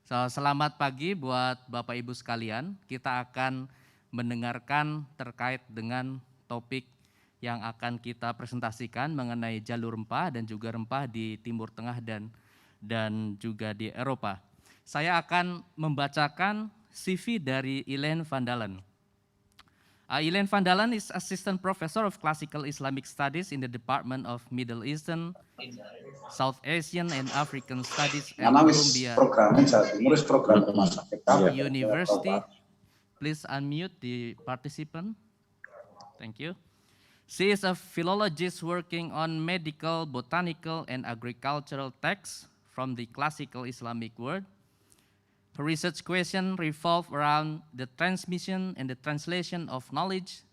Selamat pagi buat Bapak Ibu sekalian. Kita akan mendengarkan terkait dengan topik yang akan kita presentasikan mengenai jalur rempah dan juga rempah di Timur Tengah dan juga di Eropa. Saya akan membacakan CV dari Elaene van Dalen. Elaene van Dalen is Assistant Professor of Classical Islamic Studies in the Department of Middle Eastern, South Asian and African Studies at Columbia University. Please unmute the participant. Thank you. She is a philologist working on medical, botanical, and agricultural texts from the classical Islamic world. Her research questions revolve around the transmission and the translation of knowledge,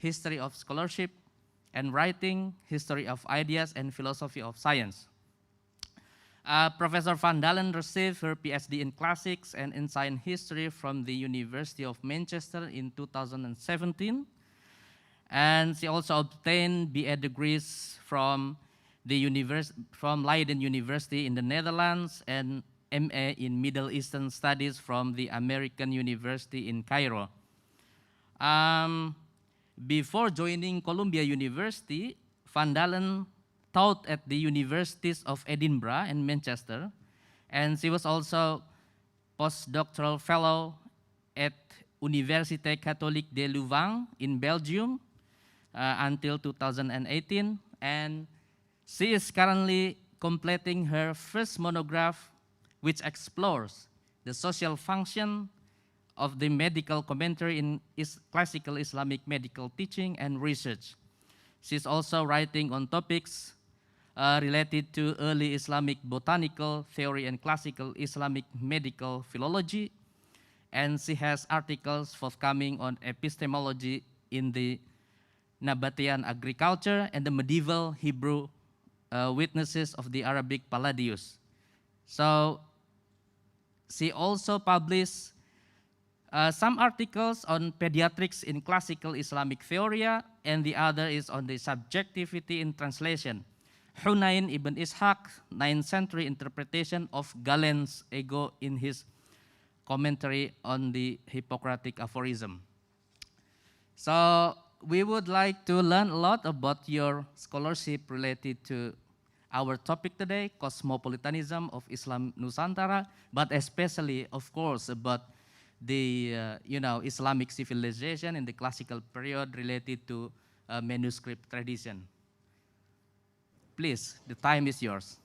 history of scholarship and writing, history of ideas, and philosophy of science. Professor van Dalen received her PhD in Classics and in Science History from the University of Manchester in 2017. And she also obtained BA degrees from Leiden University in the Netherlands and MA in Middle Eastern Studies from the American University in Cairo. Before joining Columbia University, van Dalen taught at the Universities of Edinburgh and Manchester, and she was also postdoctoral fellow at Université Catholique de Louvain in Belgium until 2018, and she is currently completing her first monograph which explores the social function of the medical commentary in classical Islamic medical teaching and research. She's also writing on topics related to early Islamic botanical theory and classical Islamic medical philology, and she has articles forthcoming on epistemology in the Nabatean agriculture and the medieval Hebrew witnesses of the Arabic Palladius. So she also published some articles on pediatrics in classical Islamic theory, and the other is on the subjectivity in translation. Hunayn ibn Ishaq, 9th century interpretation of Galen's ego in his commentary on the Hippocratic aphorism. So we would like to learn a lot about your scholarship related to our topic today, Cosmopolitanism of Islam Nusantara, but especially, of course, about the Islamic civilization in the classical period related to manuscript tradition. Please, the time is yours.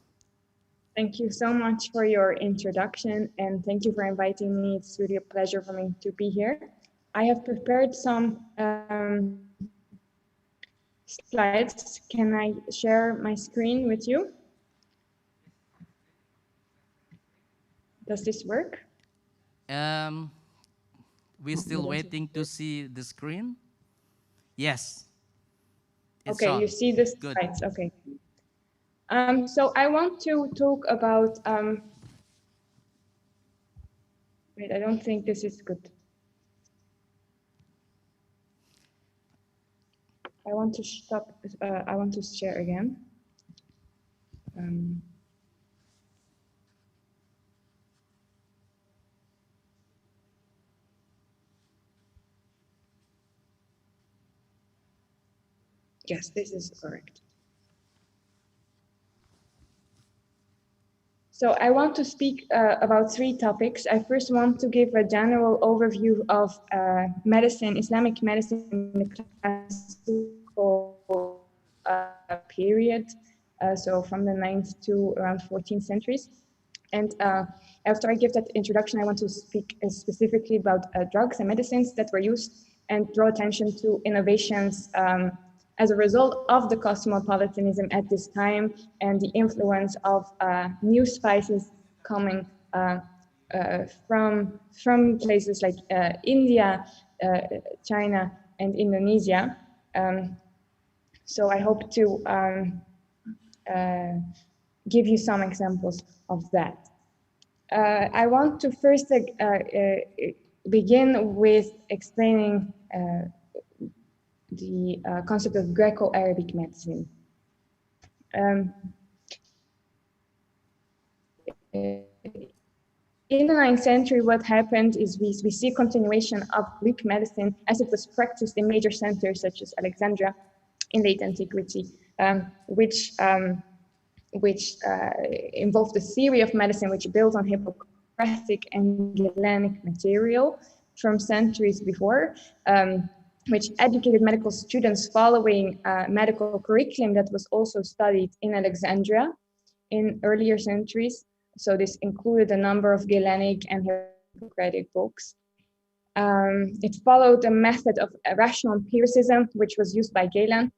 Thank you so much for your introduction, and thank you for inviting me. It's really a pleasure for me to be here. I have prepared some slides. Can I share my screen with you? Does this work? We're still waiting to see the screen. Yes. Okay, you see the slides. Good. Okay. So I want to talk about. Wait, I don't think this is good. I want to stop. I want to share again. Yes, this is correct. So I want to speak about three topics. I first want to give a general overview of medicine, Islamic medicine in the classical period, so from the 9th to around 14th centuries. And after I give that introduction, I want to speak specifically about drugs and medicines that were used and draw attention to innovations as a result of the cosmopolitanism at this time and the influence of new spices coming from places like India, China, and Indonesia. So I hope to give you some examples of that. I want to first begin with explaining the concept of Greco-Arabic medicine. In the 9th century, what happened is we see continuation of Greek medicine as it was practiced in major centers such as Alexandria in late antiquity, which involved a theory of medicine which built on Hippocratic and Galenic material from centuries before, which educated medical students following medical curriculum that was also studied in Alexandria in earlier centuries. So this included a number of Galenic and Hippocratic books. It followed a method of rational empiricism, which was used by Galen,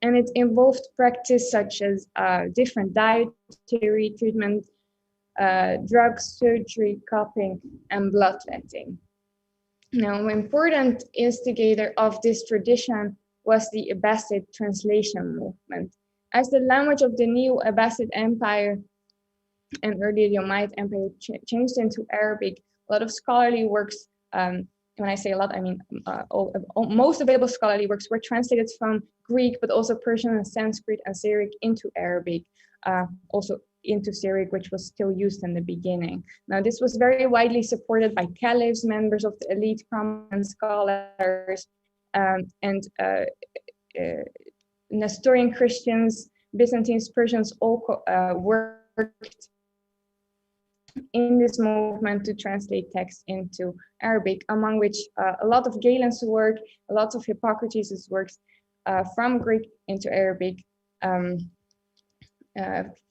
and it involved practice such as different dietary treatment, drugs, surgery, cupping, and bloodletting. Now, an important instigator of this tradition was the Abbasid translation movement. As the language of the new Abbasid Empire and earlier the Umayyad Empire changed into Arabic, a lot of scholarly works, when I say a lot, I mean most available scholarly works were translated from Greek, but also Persian and Sanskrit and Syriac into Arabic, also into Syriac, which was still used in the beginning. Now, this was very widely supported by caliphs, members of the elite, prominent scholars, and Nestorian Christians, Byzantines, Persians, all worked in this movement to translate text into Arabic, among which a lot of Galen's work, a lot of Hippocrates' works from Greek into Arabic.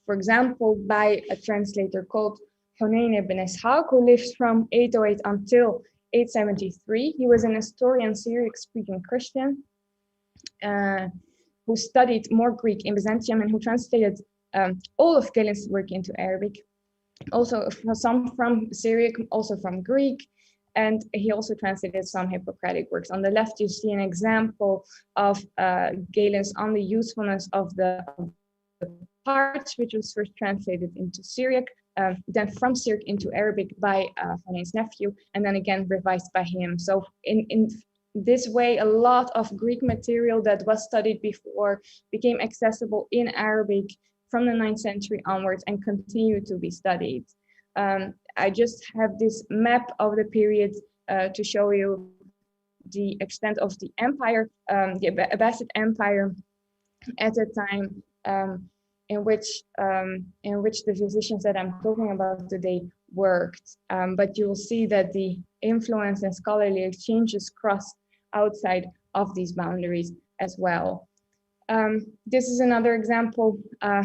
For example, by a translator called Hunayn ibn Ishaq, who lived from 808 until 873. He was an Nestorian Syriac-speaking Christian who studied more Greek in Byzantium and who translated all of Galen's work into Arabic. Also some from Syriac, also from Greek, and he also translated some Hippocratic works. On the left, you see an example of Galen's on the usefulness of the parts, which was first translated into Syriac, then from Syriac into Arabic by Hunayn's nephew, and then again revised by him. So in this way, a lot of Greek material that was studied before became accessible in Arabic from the 9th century onwards and continue to be studied. I just have this map of the period to show you the extent of the empire, the Abbasid Empire at the time in which the physicians that I'm talking about today worked. But you will see that the influence and scholarly exchanges crossed outside of these boundaries as well. This is another example, a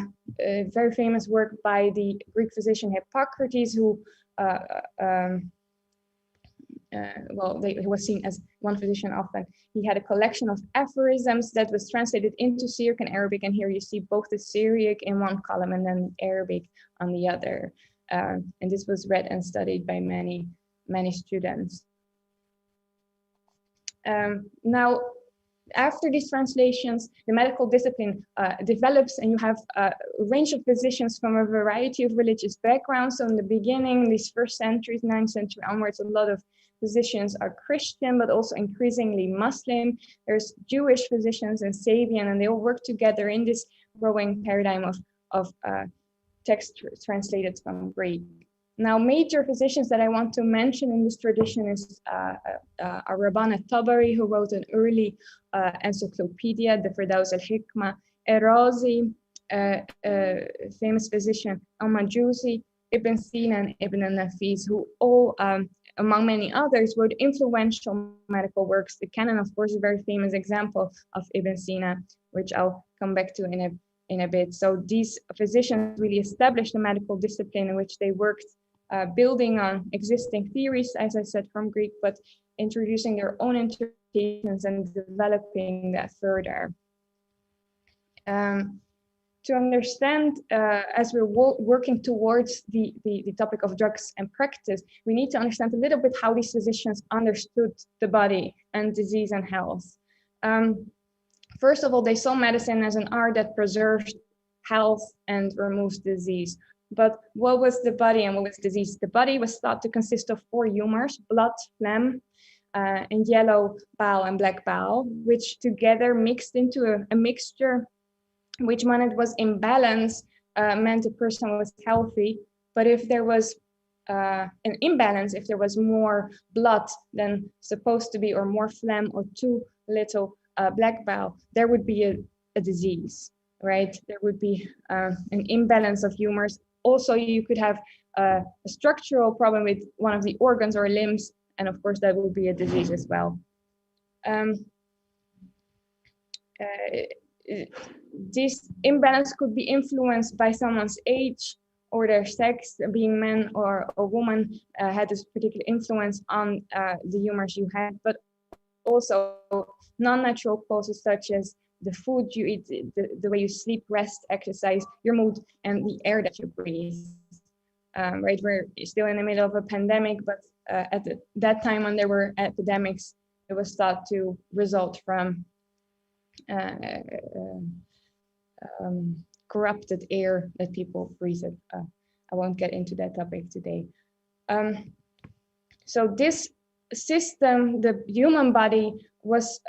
very famous work by the Greek physician Hippocrates, who he was seen as one physician often. He had a collection of aphorisms that was translated into Syriac and Arabic, and here you see both the Syriac in one column and then Arabic on the other. And this was read and studied by many students. Now, after these translations, the medical discipline develops, and you have a range of physicians from a variety of religious backgrounds. So in the beginning, these first centuries, 9th century onwards, a lot of physicians are Christian, but also increasingly Muslim. There's Jewish physicians and Sabian, and they all work together in this growing paradigm of text translated from Greek. Now, major physicians that I want to mention in this tradition is Rabban al-Tabari, who wrote an early encyclopedia, the Firdaus al-Hikmah, Razi, famous physician, al-Majusi, Ibn Sina, and Ibn al-Nafis, who all, among many others, wrote influential medical works. The canon, of course, is a very famous example of Ibn Sina, which I'll come back to in a bit. So these physicians really established a medical discipline in which they worked building on existing theories, as I said, from Greek, but introducing their own interpretations and developing that further. To understand, as we're working towards the topic of drugs and practice, we need to understand a little bit how these physicians understood the body and disease and health. First of all, they saw medicine as an art that preserves health and removes disease. But what was the body and what was disease? The body was thought to consist of 4 humors: blood, phlegm, and yellow bile and black bile, which together mixed into a mixture, which when it was in balance, meant the person was healthy. But if there was an imbalance, if there was more blood than supposed to be, or more phlegm, or too little black bile, there would be a disease, right? There would be an imbalance of humors. Also, you could have a structural problem with one of the organs or limbs, and of course that would be a disease as well. This imbalance could be influenced by someone's age or their sex. Being man or a woman had this particular influence on the humors you had, but also non-natural causes such as the food you eat, the way you sleep, rest, exercise, your mood, and the air that you breathe. Right, we're still in the middle of a pandemic, but at that time when there were epidemics, it was thought to result from corrupted air that people breathe. I won't get into that topic today. So this system, the human body, was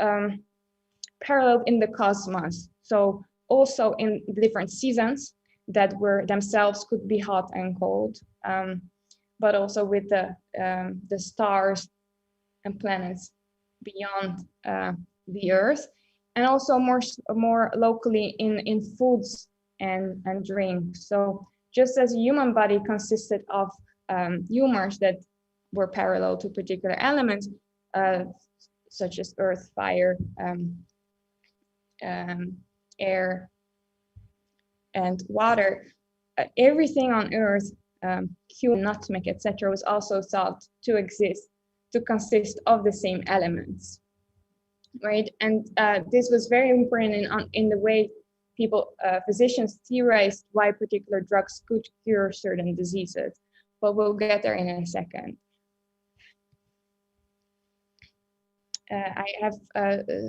paralleled in the cosmos. So also in different seasons that were themselves could be hot and cold, but also with the stars and planets beyond the Earth, and also more locally in foods and drinks. So just as a human body consisted of humors that were parallel to particular elements, such as earth, fire, air, and water, everything on earth, human, nutmeg, etc., was also thought to consist of the same elements, right? And this was very important in the way people, physicians, theorized why particular drugs could cure certain diseases, but we'll get there in a second. I have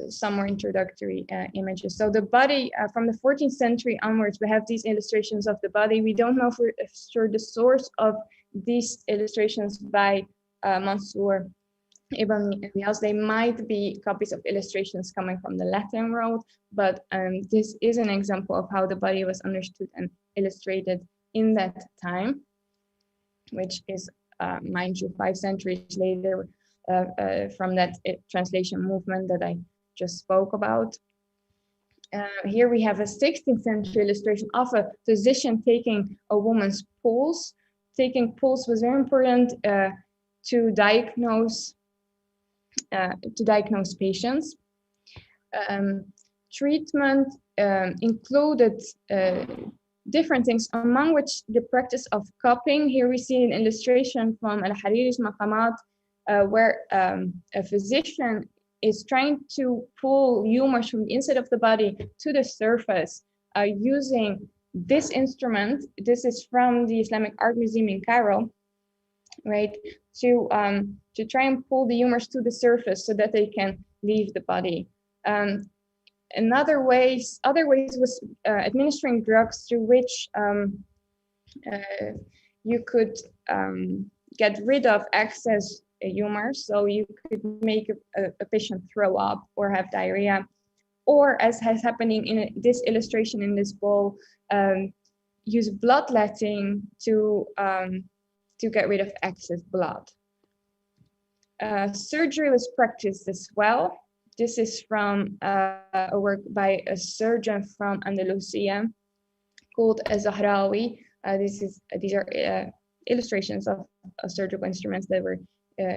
some more introductory images. So the body, from the 14th century onwards, we have these illustrations of the body. We don't know for sure the source of these illustrations by Mansour Ibn Iyas. They might be copies of illustrations coming from the Latin world, but this is an example of how the body was understood and illustrated in that time, which is, mind you, 5 centuries later, from that translation movement that I just spoke about. Here we have a 16th century illustration of a physician taking a woman's pulse. Taking pulse was very important to diagnose patients. Treatment included different things, among which the practice of cupping. Here we see an illustration from Al-Hariri's Maqamat, where a physician is trying to pull humors from the inside of the body to the surface using this instrument. This is from the Islamic Art Museum in Cairo, right? To try and pull the humors to the surface so that they can leave the body. Other ways was administering drugs through which you could get rid of excess humor. So you could make a patient throw up or have diarrhea, or as has happening in this illustration in this bowl, use bloodletting to get rid of excess blood. Surgery was practiced as well. This is from a work by a surgeon from Andalusia called Zahrawi. These are illustrations of surgical instruments that were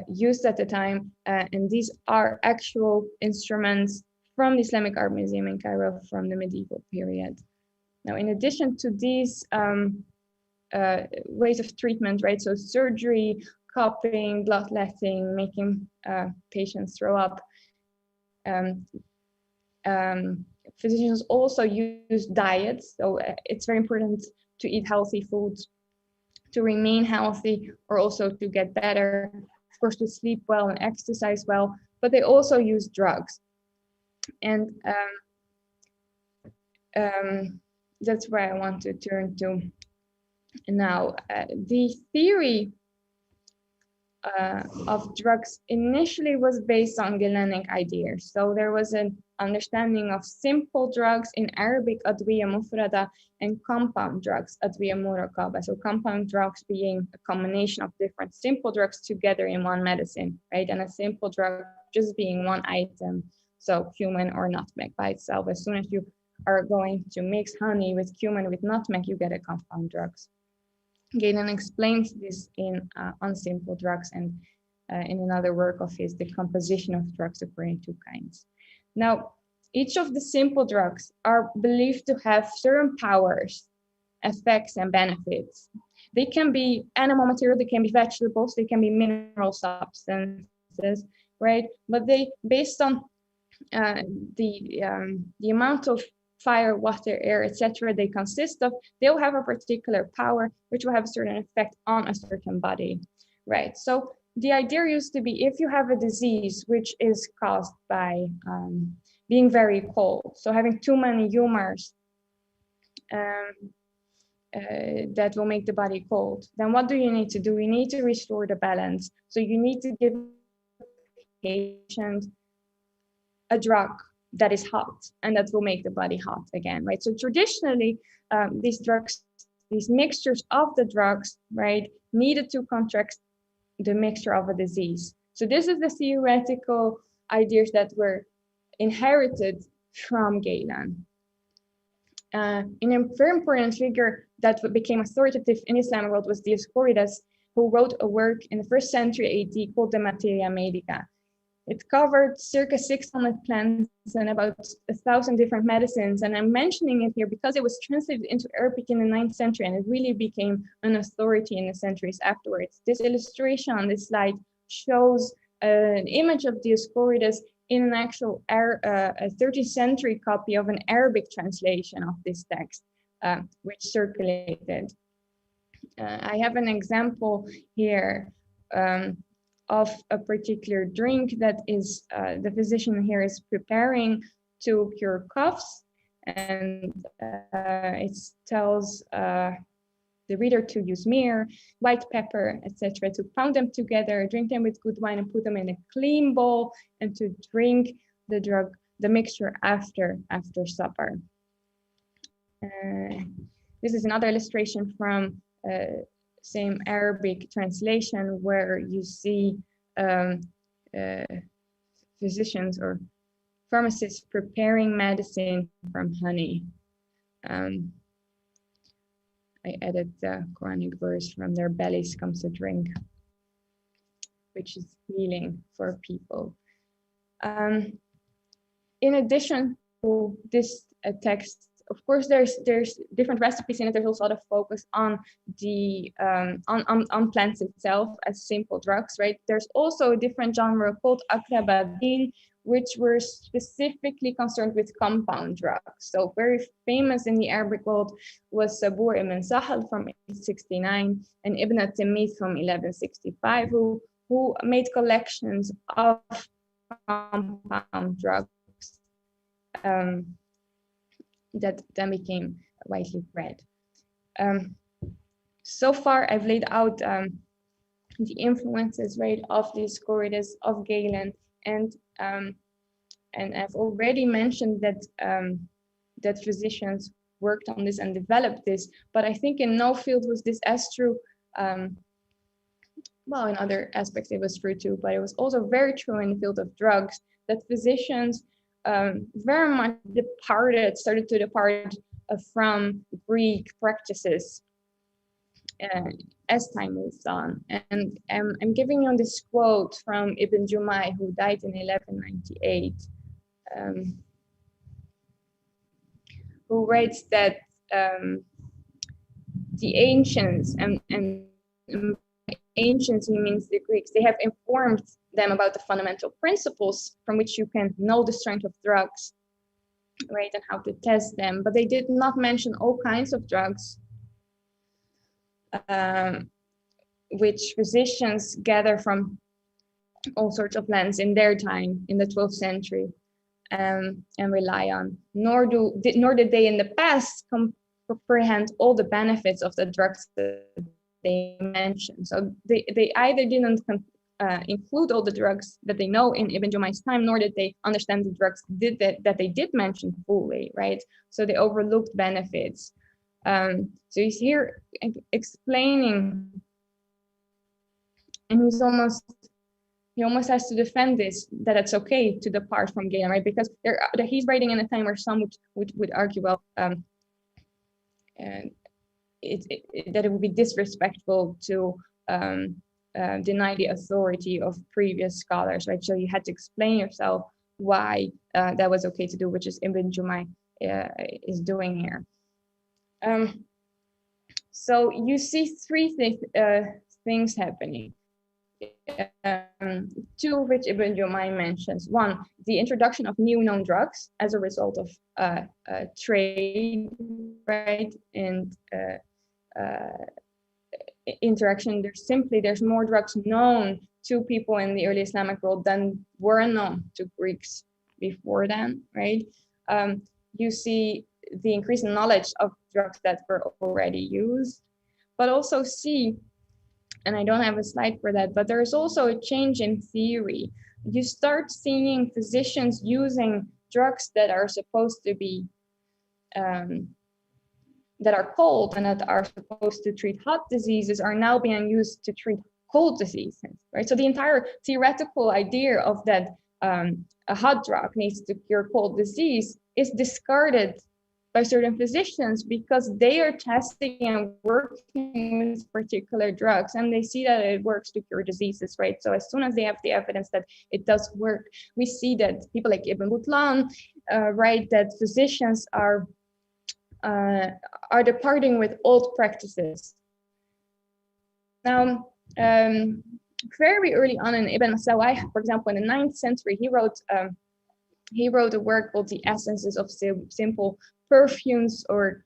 used at the time, and these are actual instruments from the Islamic Art Museum in Cairo from the medieval period. Now, in addition to these ways of treatment, right? So surgery, cupping, bloodletting, making patients throw up. Physicians also use diets. So it's very important to eat healthy foods, to remain healthy, or also to get better. Of course, to sleep well and exercise well, but they also use drugs. And that's where I want to turn to now. The theory of drugs initially was based on Galenic ideas. So there was an understanding of simple drugs in Arabic, adwiya mufrada, and compound drugs, adwiya murakaba. So compound drugs being a combination of different simple drugs together in one medicine, right? And a simple drug just being one item, so cumin or nutmeg by itself. As soon as you are going to mix honey with cumin with nutmeg, you get a compound drugs. Galen explains this in On Simple Drugs and in another work of his, The Composition of Drugs According to Kinds. Now, each of the simple drugs are believed to have certain powers, effects, and benefits. They can be animal material, they can be vegetables, they can be mineral substances, right? But they, based on the amount of fire, water, air, etc. they consist of, they'll have a particular power which will have a certain effect on a certain body, right? So the idea used to be, if you have a disease which is caused by being very cold, so having too many humors that will make the body cold, then what do you need to do? You need to restore the balance. So you need to give patient a drug that is hot and that will make the body hot again, right? So traditionally, these drugs, these mixtures of the drugs, right, needed to contract the mixture of a disease. So this is the theoretical ideas that were inherited from Galen. In a very important figure that became authoritative in Islam world was Dioscorides, who wrote a work in the 1st century AD called the Materia Medica. It covered circa 600 plants and about 1,000 different medicines. And I'm mentioning it here because it was translated into Arabic in the 9th century and it really became an authority in the centuries afterwards. This illustration on this slide shows an image of Dioscorides in an actual a 13th century copy of an Arabic translation of this text, which circulated. I have an example here of a particular drink that is the physician here is preparing to cure coughs, and it tells the reader to use myrrh, white pepper, etc., to pound them together, drink them with good wine, and put them in a clean bowl, and to drink the drug, the mixture after supper. This is another illustration from same Arabic translation where you see physicians or pharmacists preparing medicine from honey. I added the Quranic verse, from their bellies comes a drink, which is healing for people. In addition to this text, of course, there's different recipes in it. There's also a lot of focus on the on plants itself as simple drugs, right? There's also a different genre called akrabadin, which were specifically concerned with compound drugs. So very famous in the Arabic world was Sabur ibn Sahal from 869 and Ibn at-Timith from 1165, who made collections of compound drugs that then became widely read. So far, I've laid out the influences, right, of Dioscorides, of Galen, and I've already mentioned that that physicians worked on this and developed this, but I think in no field was this as true. Well, in other aspects it was true too, but it was also very true in the field of drugs, that physicians very much started to depart from Greek practices as time moves on. And I'm giving you this quote from Ibn Jumay, who died in 1198, who writes that the ancients, and ancients, he means the Greeks, they have informed them about the fundamental principles from which you can know the strength of drugs, right, and how to test them, but they did not mention all kinds of drugs which physicians gather from all sorts of plants in their time in the 12th century and rely on, nor did they in the past comprehend all the benefits of the drugs that they mentioned. So they either didn't include all the drugs that they know in Ibn Jumay's time, nor did they understand the drugs that they did mention fully, right? So they overlooked benefits. So he's here explaining, and he almost has to defend this, that it's okay to depart from Galen, right? Because he's writing in a time where some would argue, well, that it would be disrespectful to deny the authority of previous scholars, right? So you had to explain yourself why that was okay to do, which is Ibn Jumay is doing here. So you see three things happening. Two of which Ibn Jumay mentions. One, the introduction of new known drugs as a result of trade, right, and interaction. There's more drugs known to people in the early Islamic world than were known to Greeks before then, right? You see the increase in knowledge of drugs that were already used, but also see, and I don't have a slide for that, but there's also a change in theory. You start seeing physicians using drugs that are supposed to be, that are cold and that are supposed to treat hot diseases are now being used to treat cold diseases, right? So the entire theoretical idea of that a hot drug needs to cure cold disease is discarded by certain physicians because they are testing and working with particular drugs and they see that it works to cure diseases, right? So as soon as they have the evidence that it does work, we see that people like Ibn Butlan write that physicians are departing with old practices. Now, very early on in Ibn Sawai, for example, in the 9th century, he wrote a work called The Essences of Simple Perfumes or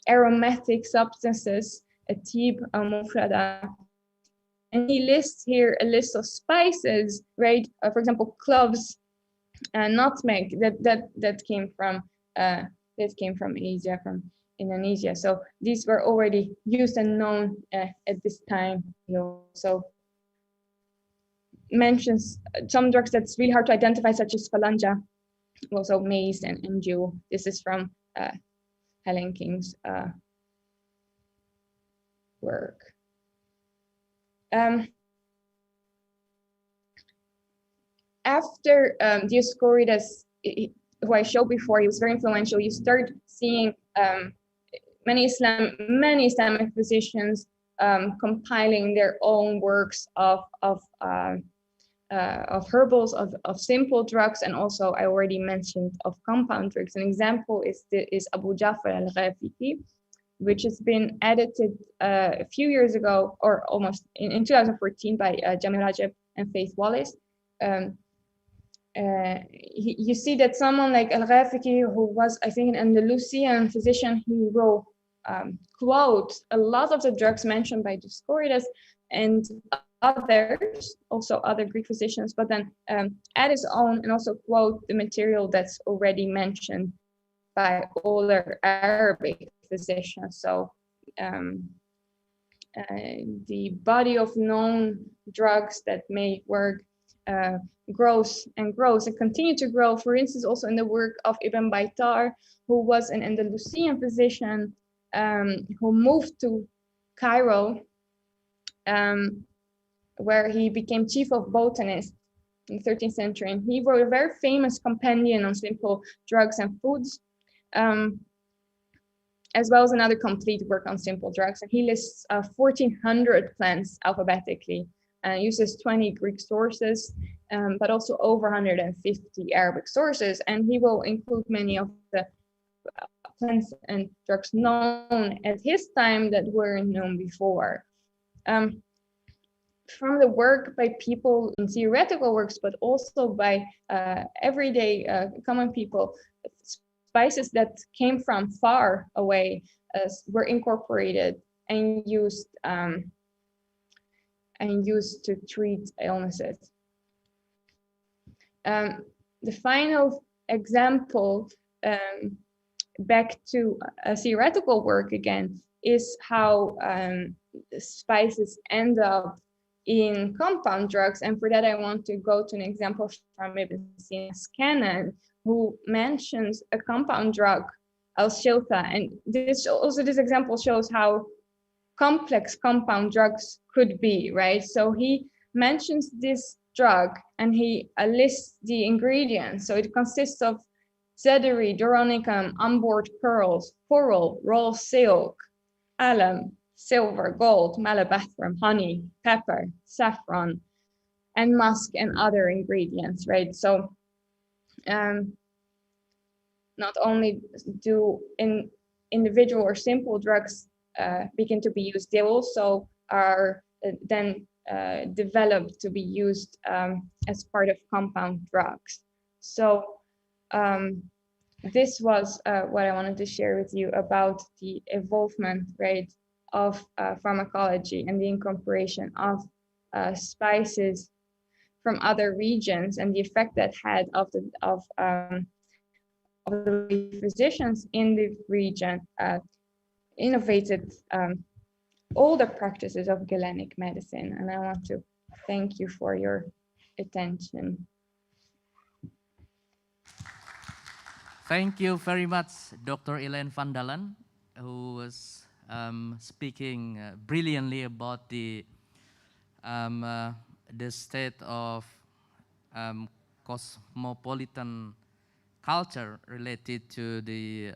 Aromatic Substances, a Tib al-Mufrada. And he lists here a list of spices, right? For example, cloves and nutmeg that came from Asia, from Indonesia. So these were already used and known at this time. He also mentions some drugs that's really hard to identify, such as phalanga, also maize and jewel. This is from Helen King's work. After Dioscorides, who I showed before, he was very influential. You start seeing many Islamic physicians compiling their own works of herbals, of simple drugs, and also I already mentioned of compound drugs. An example is Abu Ja'far al-Ghafiqi, which has been edited a few years ago, or almost in 2014 by Jamil Rajab and Faith Wallace. You see that someone like al-Ghafiqi, who was, I think, an Andalusian physician, he will quote a lot of the drugs mentioned by Dioscorides and others, also other Greek physicians, but then add his own and also quote the material that's already mentioned by older Arabic physicians. So the body of known drugs that may work grows and continue to grow. For instance, also in the work of Ibn Baitar, who was an Andalusian physician who moved to Cairo, where he became chief of botanists in the 13th century. And he wrote a very famous compendium on simple drugs and foods, as well as another complete work on simple drugs. And he lists 1,400 plants alphabetically, uses 20 Greek sources, but also over 150 Arabic sources. And he will include many of the plants and drugs known at his time that weren't known before. From the work by people in theoretical works, but also by everyday common people, spices that came from far away were incorporated and used to treat illnesses. The final example, back to a theoretical work again, is how spices end up in compound drugs. And for that, I want to go to an example from Ibn Sina's canon, who mentions a compound drug, al-shilta. And this example shows how complex compound drugs could be, right? So he mentions this drug and he lists the ingredients. So it consists of zederi, doronicum, onboard pearls, coral, raw silk, alum, silver, gold, malabathrum, honey, pepper, saffron, and musk and other ingredients, right? So not only do individual or simple drugs begin to be used, they also are then developed to be used as part of compound drugs. So this was what I wanted to share with you about the evolvement, right, of pharmacology and the incorporation of spices from other regions and the effect that had of the physicians in the region innovated all the practices of Galenic medicine. And I want to thank you for your attention. Thank you very much, Dr. Elaene van Dalen, who was speaking brilliantly about the state of cosmopolitan culture related to the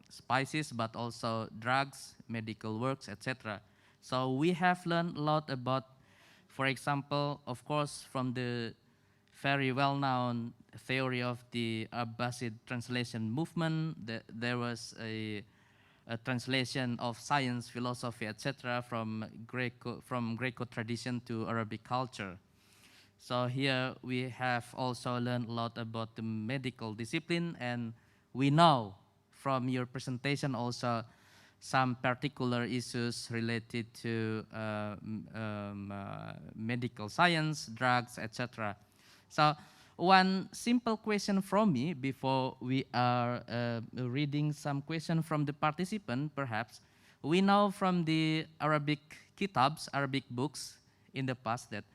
spices, but also drugs, medical works, etc. So we have learned a lot about, for example, of course, from the very well-known theory of the Abbasid translation movement. There was a translation of science, philosophy, etc., from Greco tradition to Arabic culture. So here we have also learned a lot about the medical discipline, and we know from your presentation also some particular issues related to medical science, drugs, etc. So one simple question from me before we are reading some question from the participant, perhaps. We know from the Arabic kitabs, Arabic books in the past that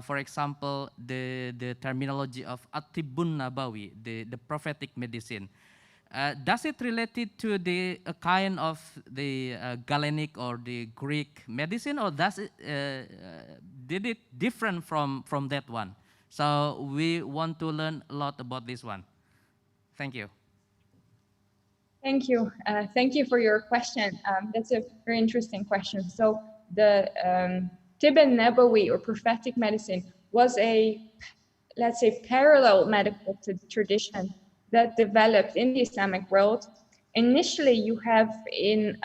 for example, the terminology of At-Tibbun Nabawi, the prophetic medicine, does it related to the kind of the Galenic or the Greek medicine, or does it did it different from that one? So we want to learn a lot about this one. Thank you. Thank you. Thank you for your question. That's a very interesting question. So the Tibb Nabawi or prophetic medicine was a, let's say, parallel medical tradition that developed in the Islamic world. Initially, you have in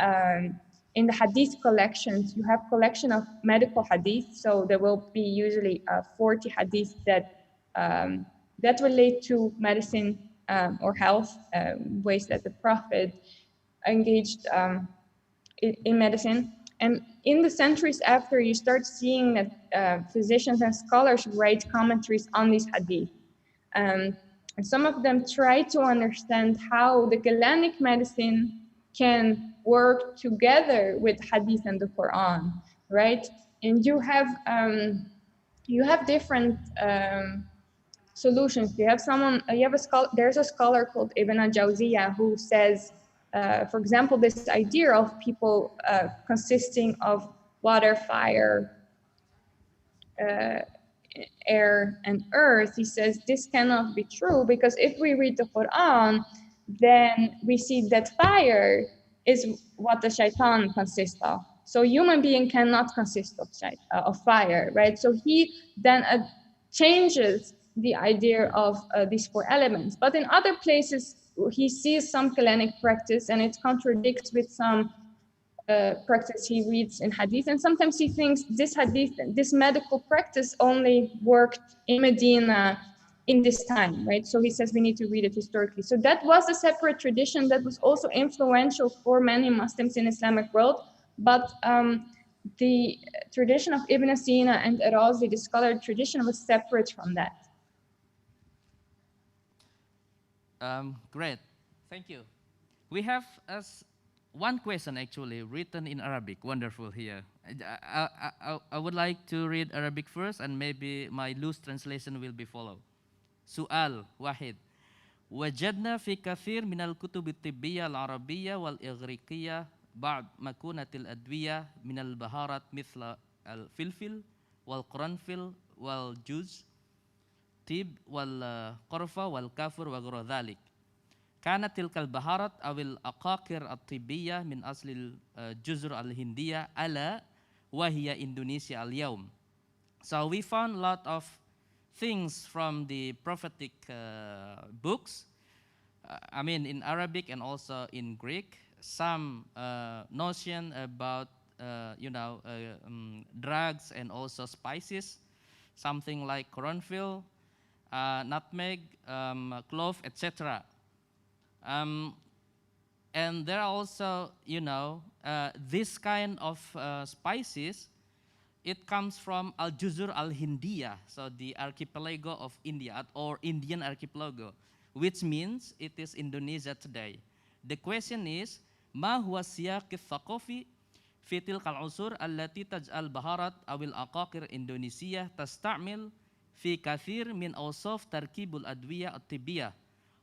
the hadith collections, you have collection of medical hadith. So there will be usually 40 hadith that relate to medicine or health, ways that the Prophet engaged in medicine. And in the centuries after, you start seeing that physicians and scholars write commentaries on these hadith. And some of them try to understand how the Galenic medicine can work together with hadith and the Quran, right? And you have different solutions. You have a scholar. There's a scholar called Ibn al-Jawziyah who says, for example, this idea of people consisting of water, fire, air, and earth. He says this cannot be true because if we read the Quran, then we see that fire is what the shaitan consists of. So human being cannot consist of fire, right? So he then changes the idea of these four elements. But in other places, he sees some Galenic practice and it contradicts with some practice he reads in hadith. And sometimes he thinks this hadith, this medical practice only worked in Medina in this time, right? So he says we need to read it historically. So that was a separate tradition that was also influential for many Muslims in Islamic world. But the tradition of Ibn Sina and Razi, the scholar tradition, was separate from that. Great, thank you. We have one question actually written in Arabic. Wonderful here. I would like to read Arabic first, and maybe my loose translation will be followed. Su'al wahid. وجدنا في كثير من الكتب الطبية العربية والإغريقية بعض مكونة الأدوية من البهارات مثل الفلفل والقرنفل والجوز طيب والقرفة والكافور وغير ذلك. كانت تلك البهارات أو الأقاقير الطبية من أصل الجزر الهندية ألا وهي إندونيسيا اليوم. So we found a lot of things from the prophetic books, I mean in Arabic and also in Greek, some notion about drugs and also spices, something like cornmeal, nutmeg, clove, etc. And there are also, this kind of spices. It comes from Al-Juzur al-Hindiya, so the archipelago of India, or Indian archipelago, which means it is Indonesia today. The question is, ما هو السياق الثقافي في تلك العصور التي تجعل بهارات أو الأقاقير إندونيسية تستعمل في كثير من أوصاف تركيب الأدوية الطبية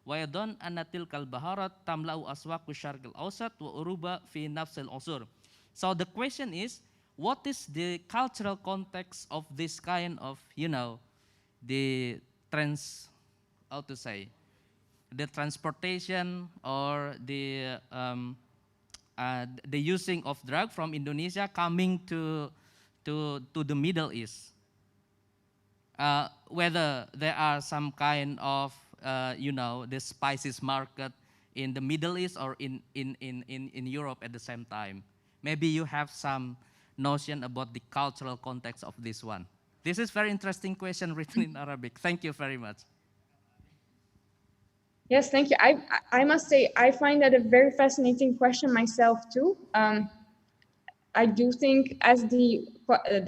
ويظن أن تلك البهارات تملأ أسواق الشرق الأوسط وأوروبا في نفس العصور. So the question is, what is the cultural context of this kind of, the the transportation or the using of drug from Indonesia coming to the Middle East? Whether there are some kind of, the spices market in the Middle East or in Europe at the same time. Maybe you have some notion about the cultural context of this one. This is very interesting question written in Arabic. Thank you very much. Yes, thank you. I must say, I find that a very fascinating question myself too. I do think, as the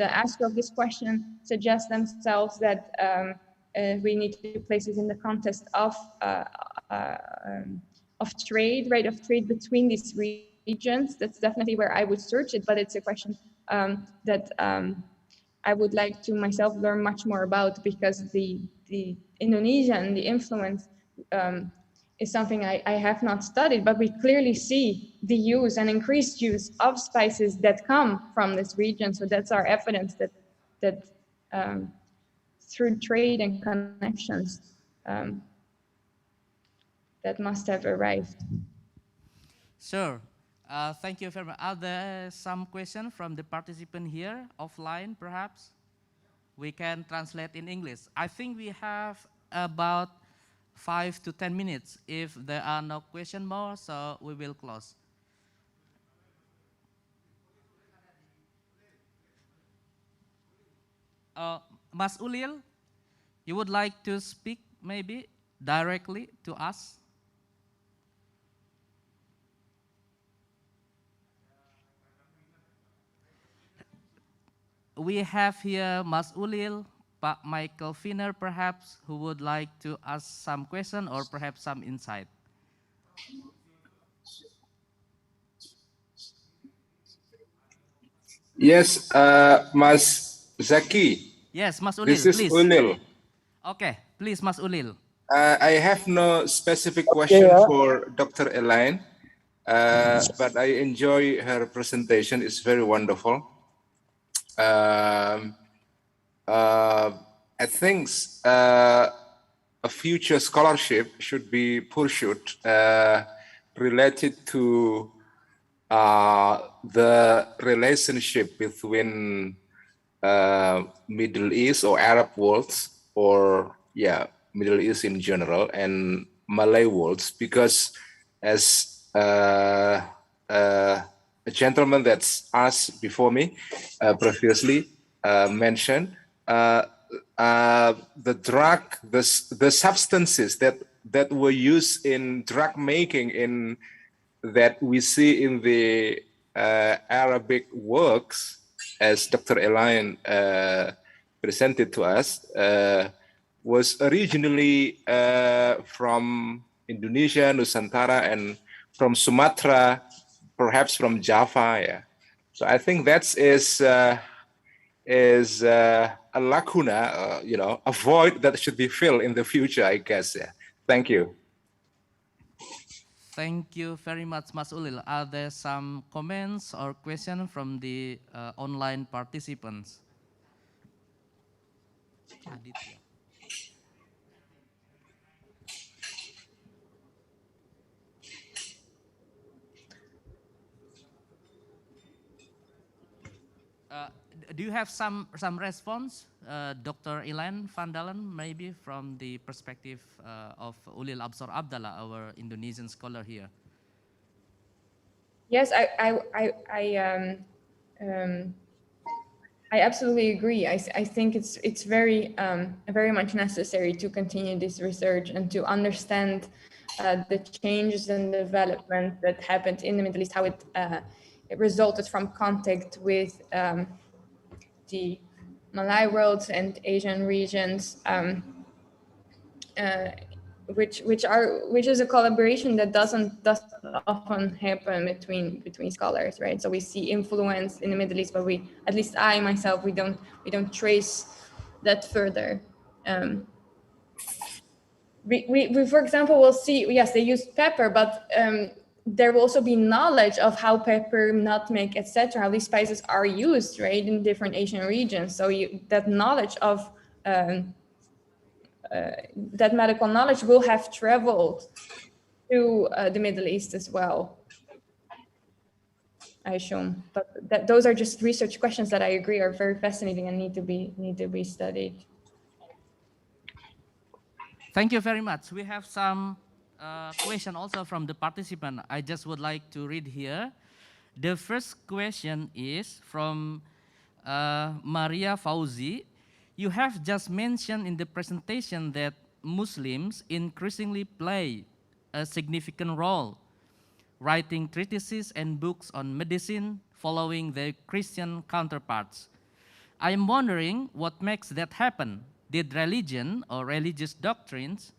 asker of this question suggests themselves, that we need to place it in the context of trade, right? Of trade between these regions. That's definitely where I would search it, but it's a question that I would like to myself learn much more about, because the Indonesian, the influence is something I have not studied, but we clearly see the use and increased use of spices that come from this region. So that's our evidence that through trade and connections, that must have arrived. Sure. Thank you very much. Are there some questions from the participant here, offline perhaps? We can translate in English. I think we have about 5 to 10 minutes. If there are no questions more, so we will close. Mas Ulil, you would like to speak maybe directly to us? We have here Mas Ulil, Pak Michael Finner perhaps, who would like to ask some question or perhaps some insight. Yes, Mas Zacky. Yes, Mas Ulil, This is please. Ulil. Okay, please, Mas Ulil. I have no specific question for Dr. Elaine, but I enjoy her presentation. It's very wonderful. I think a future scholarship should be pursued related to the relationship between Middle East or Arab worlds, or Middle East in general, and Malay worlds, because as a gentleman that's asked before me previously mentioned, the substances that were used in drug making that we see in the Arabic works, as Dr. Elaine presented to us, was originally from Indonesia, Nusantara, and from Sumatra, perhaps from Java. Yeah. So I think that is a lacuna, a void that should be filled in the future, I guess. Yeah. Thank you. Thank you very much, Mas Ulil. Are there some comments or questions from the online participants? Aditya. Do you have some response, Dr. Elaene van Dalen, maybe from the perspective of Ulil Absor Abdallah, our Indonesian scholar here? Yes, I absolutely agree. I think it's very much necessary to continue this research and to understand the changes and development that happened in the Middle East, how it resulted from contact with the Malay world and Asian regions, which is a collaboration that doesn't often happen between scholars, right? So we see influence in the Middle East, but at least I myself, we don't trace that further. We for example will see, yes, they use pepper, but there will also be knowledge of how pepper, nutmeg, etc., how these spices are used, right, in different Asian regions. So that knowledge of that medical knowledge will have traveled to the Middle East as well, I assume. But those are just research questions that I agree are very fascinating and need to be studied. Thank you very much. We have some question also from the participant. I just would like to read here. The first question is from Maria Fauzi. You have just mentioned in the presentation that Muslims increasingly play a significant role, writing treatises and books on medicine following their Christian counterparts. I am wondering what makes that happen. Did religion or religious doctrines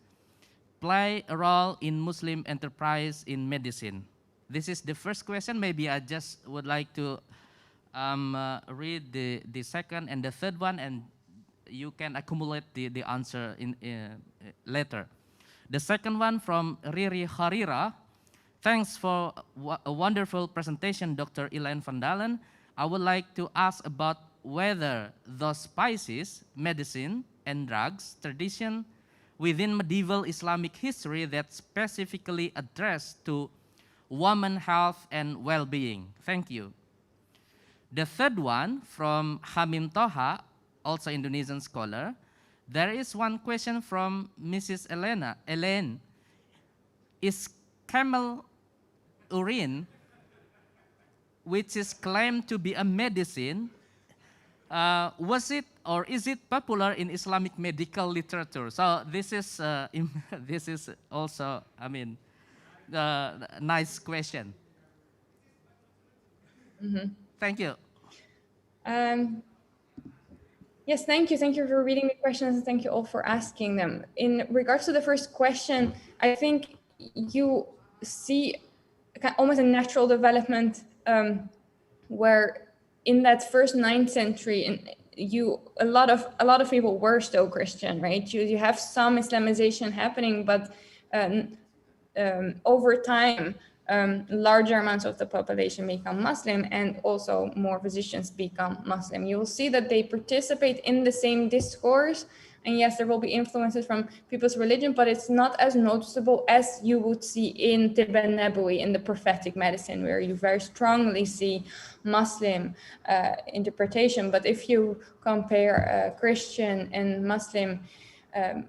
play a role in Muslim enterprise in medicine? This is the first question. Maybe I just would like to read the second and the third one, and you can accumulate the answer in later. The second one from Riri Harira. Thanks for a wonderful presentation, Dr. Elaene van Dalen. I would like to ask about whether those spices, medicine, and drugs tradition within medieval Islamic history that specifically address to woman health and well-being. Thank you. The third one from Hamim Toha, also Indonesian scholar. There is one question from Mrs. Elaine. Is camel urine, which is claimed to be a medicine, was it or is it popular in Islamic medical literature? So this is this is also, I mean, a nice question. Mm-hmm. Thank you. Yes, thank you. Thank you for reading the questions, and thank you all for asking them. In regards to the first question, I think you see almost a natural development where in that first 9th century, a lot of people were still Christian, right? You have some Islamization happening, but over time, larger amounts of the population become Muslim, and also more physicians become Muslim. You will see that they participate in the same discourse, and yes, there will be influences from people's religion, but it's not as noticeable as you would see in Tib an-Nabawi, in the prophetic medicine, where you very strongly see Muslim interpretation. But if you compare Christian and Muslim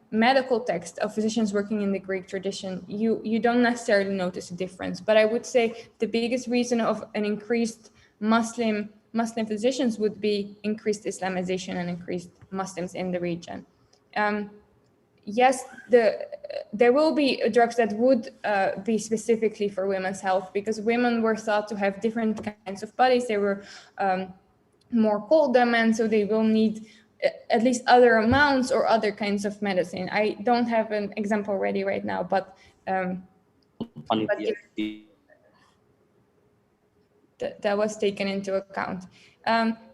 medical text of physicians working in the Greek tradition, you don't necessarily notice a difference. But I would say the biggest reason of an increased Muslim physicians would be increased Islamization and increased Muslims in the region. Yes, there will be drugs that would be specifically for women's health, because women were thought to have different kinds of bodies. They were more cold than men, so they will need at least other amounts or other kinds of medicine. I don't have an example ready right now, but that was taken into account.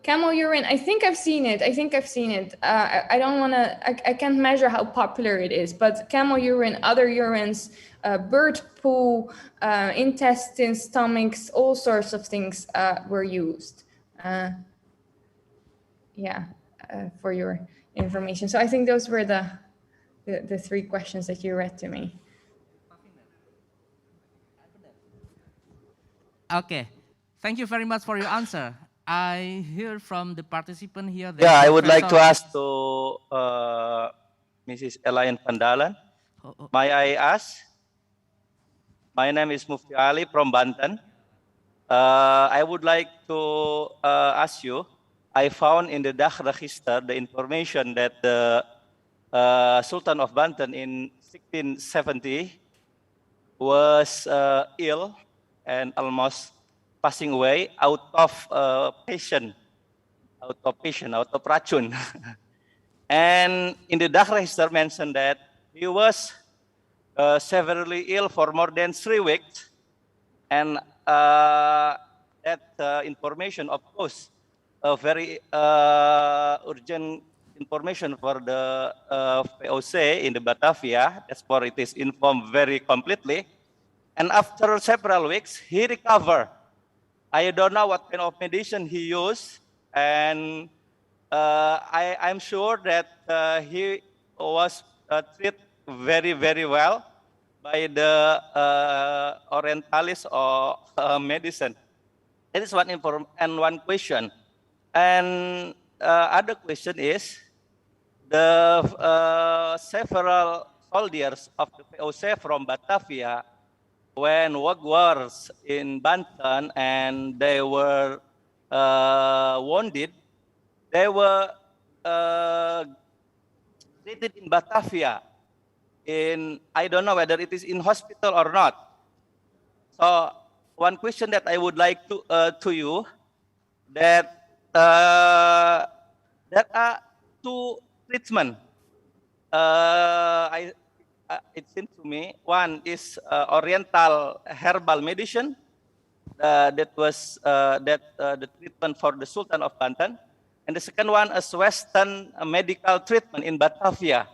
Camel urine, I think I've seen it. I don't want to, I can't measure how popular it is, but camel urine, other urines, bird poo, intestines, stomachs, all sorts of things were used. For your information. So I think those were the three questions that you read to me. Okay, thank you very much for your answer. I hear from the participant here that I would like to ask to Mrs. Elaene van Dalen. May I ask? My name is Mufti Ali from Banten. I would like to ask you, I found in the Dach register the information that the Sultan of Banten in 1670 was ill and almost passing away out of racun. And in the Dach register mentioned that he was severely ill for more than 3 weeks, and that information, of course, a very urgent information for the VOC in the Batavia. Therefore, it is informed very completely. And after several weeks, he recovered. I don't know what kind of medicine he used, and I'm sure that he was treated very, very well by the Orientalist or medicine. That is one question. And other question is, the several soldiers of the VOC from Batavia, when work wars in Banten and they were wounded, they were treated in Batavia. I don't know whether it is in hospital or not. So one question that I would like to you, that there are 2 treatments. It seems to me one is Oriental herbal medicine that was the treatment for the Sultan of Banten, and the second one is Western medical treatment in Batavia.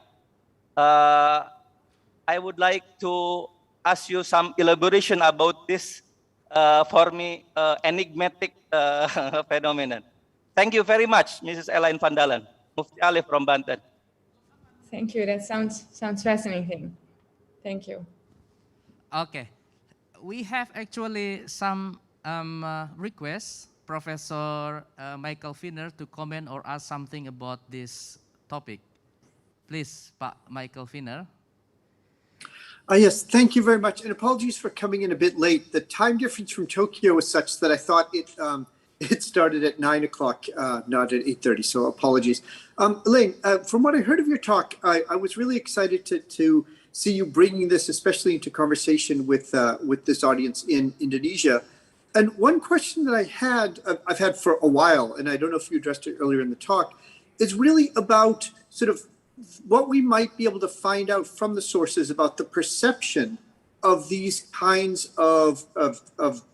I would like to ask you some elaboration about this for me enigmatic phenomenon. Thank you very much, Mrs. Elaene van Dalen. Mufti Ali from Banten. Thank you. That sounds fascinating. Thank you. Okay, we have actually some requests, Professor Michael Finner, to comment or ask something about this topic. Please, Pak Michael Finner. Yes, thank you very much. And apologies for coming in a bit late. The time difference from Tokyo was such that I thought it started at 9 o'clock, not at 8:30. So apologies. Elaine, from what I heard of your talk, I was really excited to see you bringing this, especially into conversation with this audience in Indonesia. And one question that I've had for a while, and I don't know if you addressed it earlier in the talk, is really about sort of what we might be able to find out from the sources about the perception of these kinds of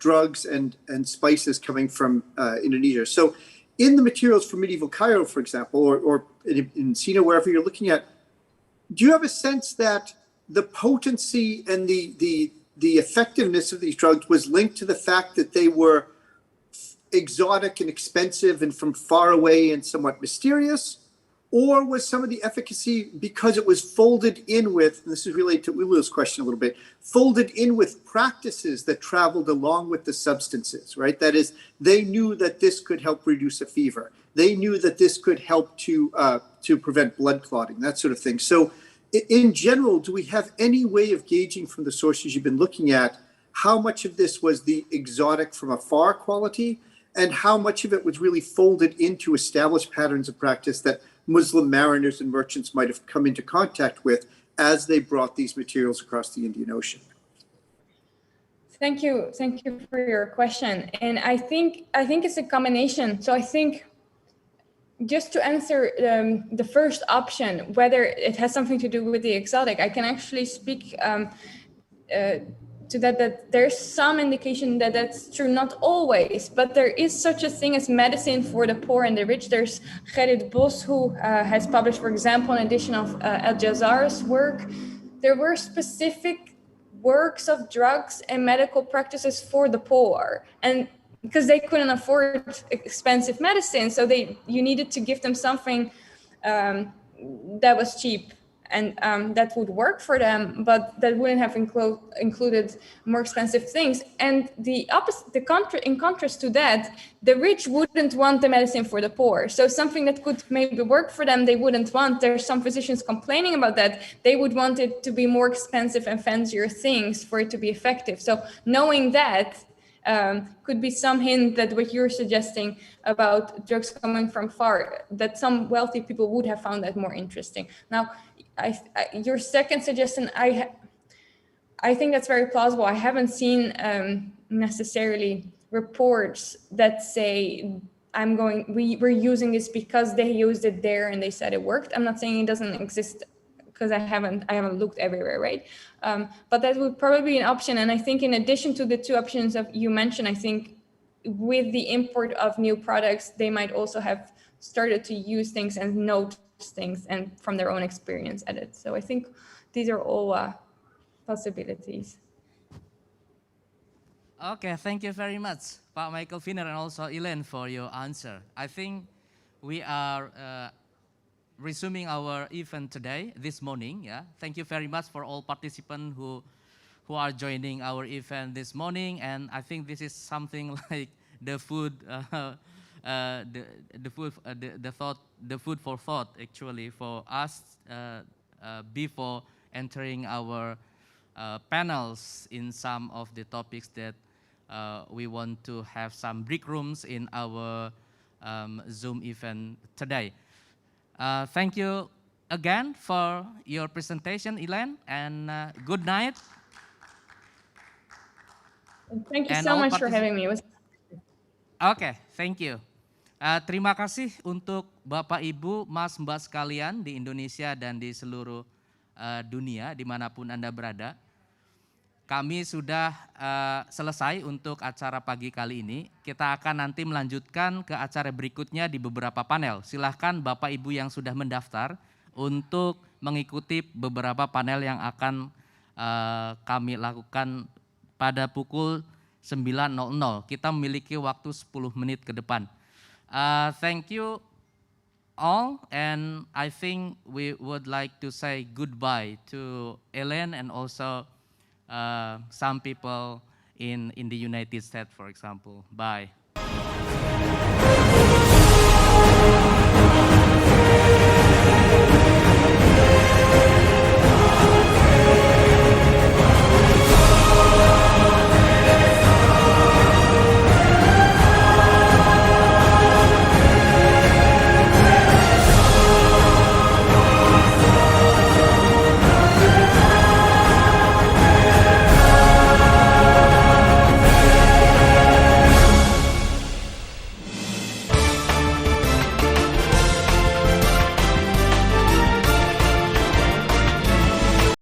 drugs and spices coming from Indonesia. So in the materials for medieval Cairo, for example, or in Sina, wherever you're looking at, do you have a sense that the potency and the effectiveness of these drugs was linked to the fact that they were exotic and expensive and from far away and somewhat mysterious? Or was some of the efficacy because it was folded in with, and this is related to Ulu's question a little bit, folded in with practices that traveled along with the substances, right? That is, they knew that this could help reduce a fever. They knew that this could help to prevent blood clotting, that sort of thing. So in general, do we have any way of gauging from the sources you've been looking at how much of this was the exotic from afar quality and how much of it was really folded into established patterns of practice that Muslim mariners and merchants might have come into contact with as they brought these materials across the Indian Ocean? Thank you for your question. And I think it's a combination. So I think just to answer the first option, whether it has something to do with the exotic, I can actually speak to that there's some indication that that's true, not always, but there is such a thing as medicine for the poor and the rich. There's Gerrit Bos, who has published, for example, an edition of Al Jazar's work. There were specific works of drugs and medical practices for the poor, and because they couldn't afford expensive medicine, so you needed to give them something that was cheap and that would work for them, but that wouldn't have included more expensive things. And in contrast to that, the rich wouldn't want the medicine for the poor. So something that could maybe work for them, they wouldn't want. There's some physicians complaining about that. They would want it to be more expensive and fancier things for it to be effective. So knowing that could be some hint that what you're suggesting about drugs coming from far, that some wealthy people would have found that more interesting. Now, your second suggestion, I think that's very plausible. I haven't seen necessarily reports that say we're using this because they used it there and they said it worked. I'm not saying it doesn't exist, because I haven't looked everywhere, right? But that would probably be an option. And I think in addition to the two options that you mentioned, I think with the import of new products, they might also have started to use things and note things and from their own experience at it. So I think these are all possibilities. Okay, thank you very much, Pak Michael Viner and also Elaine, for your answer. I think we are resuming our event today, this morning. Yeah, thank you very much for all participants who are joining our event this morning. And I think this is something like the food, the food for thought actually for us before entering our panels in some of the topics that we want to have some break rooms in our Zoom event today. Thank you again for your presentation, Elaine, and good night. Thank you so much for having me. Oke, thank you. Terima kasih untuk Bapak, Ibu, Mas, Mbak sekalian di Indonesia dan di seluruh dunia, dimanapun Anda berada. Kami sudah selesai untuk acara pagi kali ini. Kita akan nanti melanjutkan ke acara berikutnya di beberapa panel. Silahkan Bapak Ibu yang sudah mendaftar untuk mengikuti beberapa panel yang akan kami lakukan pada pukul 9.00. Kita memiliki waktu 10 menit ke depan. Thank you all, and I think we would like to say goodbye to Elaine and also some people in the United States, for example. Bye.